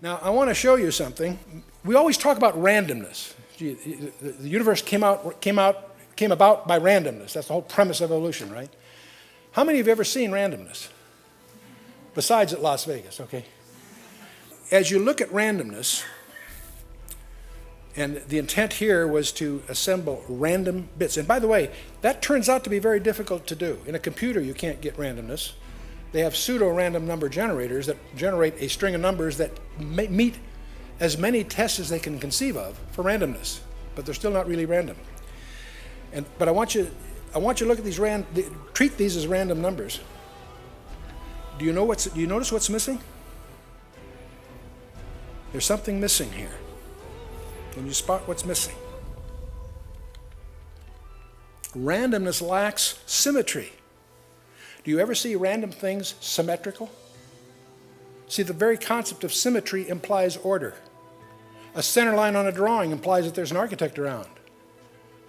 Now, I want to show you something. We always talk about randomness. Gee, the universe came about by randomness. That's the whole premise of evolution, right? How many of you have ever seen randomness? Besides at Las Vegas, okay? As you look at randomness, and the intent here was to assemble random bits. And by the way, that turns out to be very difficult to do. In a computer, you can't get randomness. They have pseudo-random number generators that generate a string of numbers that meet as many tests as they can conceive of for randomness, but they're still not really random. But I want you to look at these treat these as random numbers. Do you notice what's missing? There's something missing here. Can you spot what's missing? Randomness lacks symmetry. Do you ever see random things symmetrical? See, the very concept of symmetry implies order. A center line on a drawing implies that there's an architect around.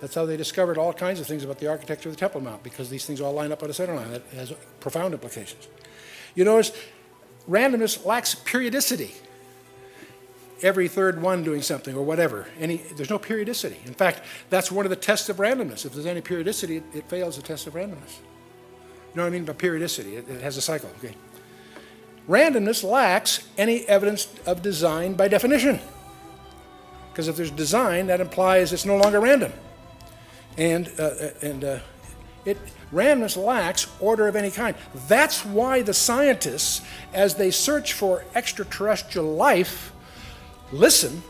That's how they discovered all kinds of things about the architecture of the Temple Mount, because these things all line up on a center line. That has profound implications. You notice randomness lacks periodicity. Every third one doing something or whatever. There's no periodicity. In fact, that's one of the tests of randomness. If there's any periodicity, it fails the test of randomness. You know what I mean by periodicity? It has a cycle, okay? Randomness lacks any evidence of design by definition. Because if there's design, that implies it's no longer random. Randomness lacks order of any kind. That's why the scientists, as they search for extraterrestrial life, listen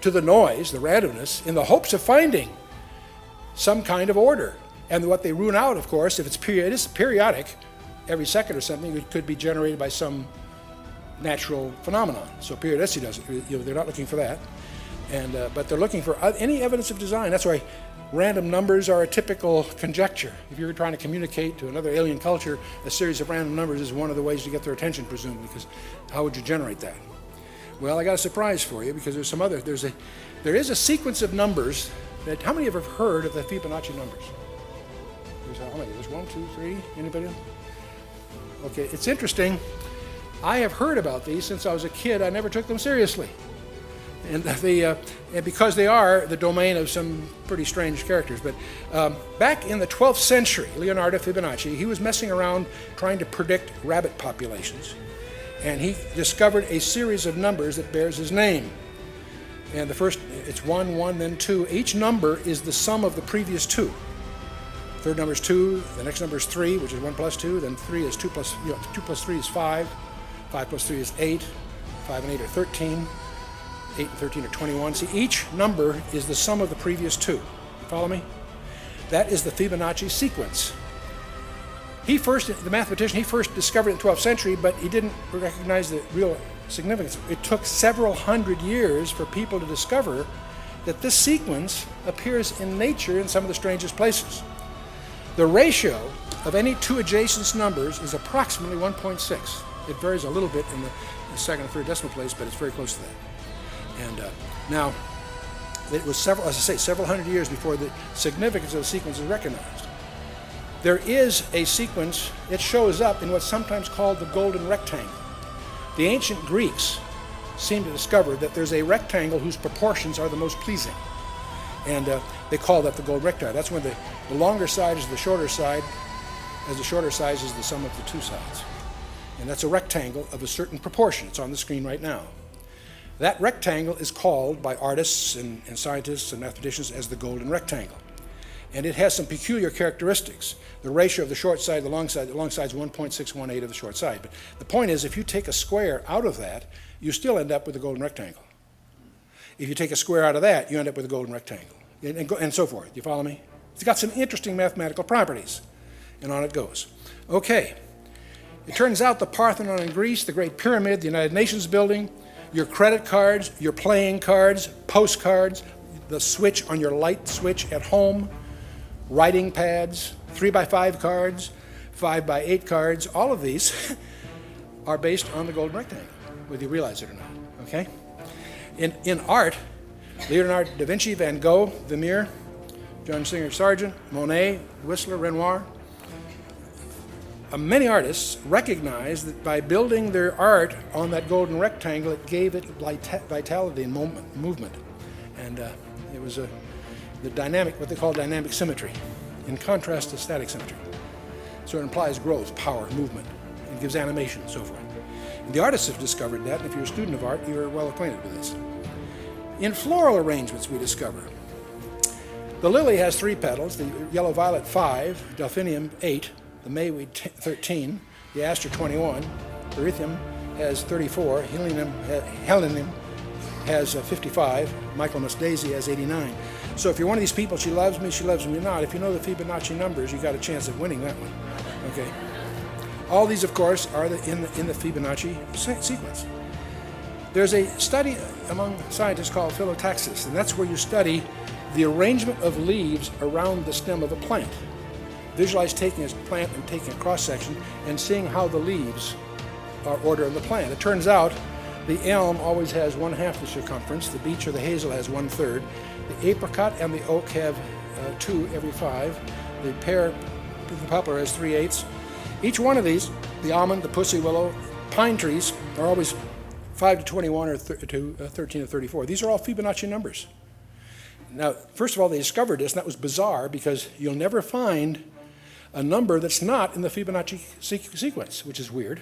to the noise, the randomness, in the hopes of finding some kind of order. And what they rule out, of course, if it's periodic, every second or something, it could be generated by some natural phenomenon. So periodicity doesn't, they're not looking for that. But they're looking for any evidence of design. That's why random numbers are a typical conjecture. If you're trying to communicate to another alien culture, a series of random numbers is one of the ways to get their attention, presumably, because how would you generate that? Well, I got a surprise for you, because there is a sequence of numbers that, how many have heard of the Fibonacci numbers? How many? There's 1, 2, 3, anybody? Okay, it's interesting. I have heard about these since I was a kid. I never took them seriously. And because they are the domain of some pretty strange characters. But back in the 12th century, Leonardo Fibonacci, he was messing around trying to predict rabbit populations. And he discovered a series of numbers that bears his name. And the first, it's 1, 1, then 2. Each number is the sum of the previous two. Third number is 2, the next number is 3, which is 1 plus 2, then 3 is 2 plus 3 is 5, 5 plus 3 is 8, 5 and 8 are 13, 8 and 13 are 21. See, each number is the sum of the previous two. You follow me? That is the Fibonacci sequence. The mathematician, he first discovered it in the 12th century, but he didn't recognize the real significance. It took several hundred years for people to discover that this sequence appears in nature in some of the strangest places. The ratio of any two adjacent numbers is approximately 1.6. It varies a little bit in the second and third decimal place, but it's very close to that. And now, it was several hundred years before the significance of the sequence is recognized. There is a sequence, it shows up in what's sometimes called the golden rectangle. The ancient Greeks seem to discover that there's a rectangle whose proportions are the most pleasing. And they call that the golden rectangle. That's when the longer side is the shorter side, as the shorter side is the sum of the two sides. And that's a rectangle of a certain proportion. It's on the screen right now. That rectangle is called by artists and scientists and mathematicians as the golden rectangle. And it has some peculiar characteristics. The ratio of the short side, the long side is 1.618 of the short side. But the point is, if you take a square out of that, you still end up with a golden rectangle. If you take a square out of that, you end up with a golden rectangle, and so forth. You follow me? It's got some interesting mathematical properties, and on it goes. Okay. It turns out the Parthenon in Greece, the Great Pyramid, the United Nations building, your credit cards, your playing cards, postcards, the switch on your light switch at home, writing pads, 3x5 cards, 5x8 cards, all of these are based on the golden rectangle, whether you realize it or not, okay? In art, Leonardo da Vinci, Van Gogh, Vermeer, John Singer Sargent, Monet, Whistler, Renoir, Many artists recognized that by building their art on that golden rectangle, it gave it vitality and movement. And it was the dynamic, what they call dynamic symmetry, in contrast to static symmetry. So it implies growth, power, movement, and gives animation and so forth. And the artists have discovered that, and if you're a student of art, you're well acquainted with this. In floral arrangements, we discover the lily has 3 petals, the yellow-violet 5, delphinium 8, the mayweed 13, the aster 21, the erythricum has 34, helenium has 55, Michaelmas daisy has 89. So if you're one of these people, she loves me not, if you know the Fibonacci numbers, you got a chance of winning that one. Okay. All these, of course, are in the Fibonacci sequence. There's a study among scientists called phyllotaxis, and that's where you study the arrangement of leaves around the stem of a plant. Visualize taking a plant and taking a cross-section and seeing how the leaves are order of the plant. It turns out the elm always has 1/2 the circumference, the beech or the hazel has 1/3, the apricot and the oak have 2 every 5, the pear, the poplar has 3/8. Each one of these, the almond, the pussy willow, pine trees, are always 5 to 21 or 13 to 34. These are all Fibonacci numbers. Now, first of all, they discovered this, and that was bizarre because you'll never find a number that's not in the Fibonacci sequence, which is weird.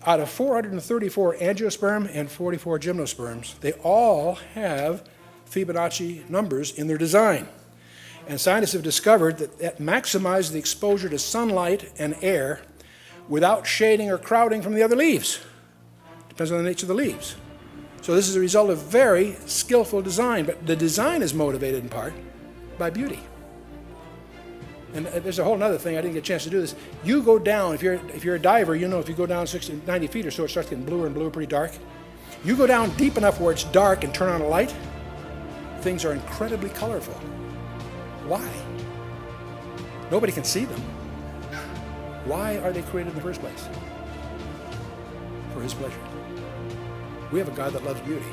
Out of 434 angiosperm and 44 gymnosperms, they all have Fibonacci numbers in their design. And scientists have discovered that maximizes the exposure to sunlight and air without shading or crowding from the other leaves. Depends on the nature of the leaves. So this is a result of very skillful design, but the design is motivated in part by beauty. And there's a whole other thing, I didn't get a chance to do this. You go down, if you're a diver, you know if you go down 60, 90 feet or so, it starts getting bluer and bluer, pretty dark. You go down deep enough where it's dark and turn on a light, things are incredibly colorful. Why? Nobody can see them. Why are they created in the first place? For His pleasure. We have a God that loves beauty.